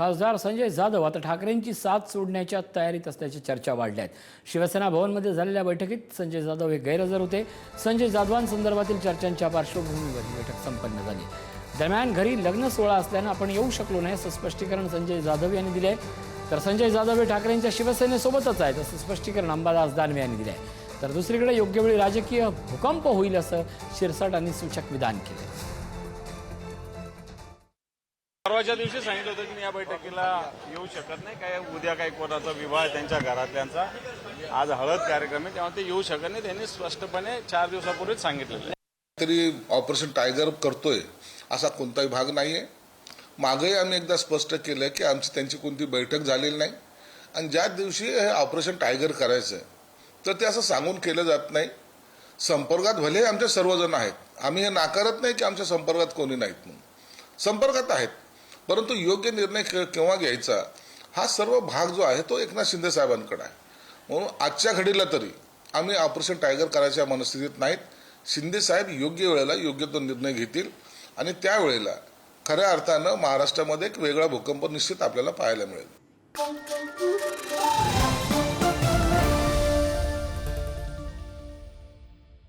खासदार संजय जाधव आता ठाकरेंची साथ सोडण्याच्या तयारीत असल्याच्या चर्चा वाढल्या आहेत। शिवसेना भवनमध्ये झालेल्या बैठकीत संजय जाधव हे गैरहजर होते। संजय जाधवांसंदर्भातील चर्चांच्या पार्श्वभूमीवर ही बैठक संपन्न झाली। दरम्यान घरी लग्न सोहळा असल्याने आपण येऊ शकलो नाही असं स्पष्टीकरण संजय जाधव यांनी दिले। तर संजय जाधव हे ठाकरेंच्या शिवसेनेसोबतच आहेत असं स्पष्टीकरण अंबादास दानवे यांनी दिले। तर दुसरीकडे योग्य वेळी राजकीय भूकंप होईल असं शिरसाटांनी सूचक विधान केले। परवाच्या दिवशी सांगितलं होतं की मी या बैठकीला येऊ शकत नाही, काय उद्या काही कोणाचा विवाह त्यांच्या घरातल्यांचा, आज हळद कार्यक्रम आहे, तेव्हा ते येऊ शकत नाही। त्यांनी स्पष्टपणे 4 दिवसापूर्वीच सांगितलेलं आहे। तरी ऑपरेशन टायगर करतोय असा कोणताही भाग नाहीये। मागेही आम्ही एकदा स्पष्ट केलं की आमची त्यांची कोणती बैठक झालेली नाही आणि ज्या दिवशी हे ऑपरेशन टायगर करायचं तर ते असं सांगून केलं जात नाही। संपर्कात भले आमचे सर्वजण आहेत, आम्ही हे नाकारत नाही की आमच्या संपर्कात कोणी नाहीत, म्हणून संपर्कात आहेत, परंतु योग्य निर्णय केव्हा घ्यायचा हा सर्व भाग जो आहे तो एकनाथ शिंदे साहेबांकडे आहे। म्हणून आजच्या घडीला तरी आम्ही ऑपरेशन टायगर करायच्या मनस्थितीत नाहीत। शिंदे साहेब योग्य वेळेला योग्य तो निर्णय घेतील आणि त्यावेळेला खऱ्या अर्थानं महाराष्ट्रामध्ये एक वेगळा भूकंप निश्चित आपल्याला पाहायला मिळेल।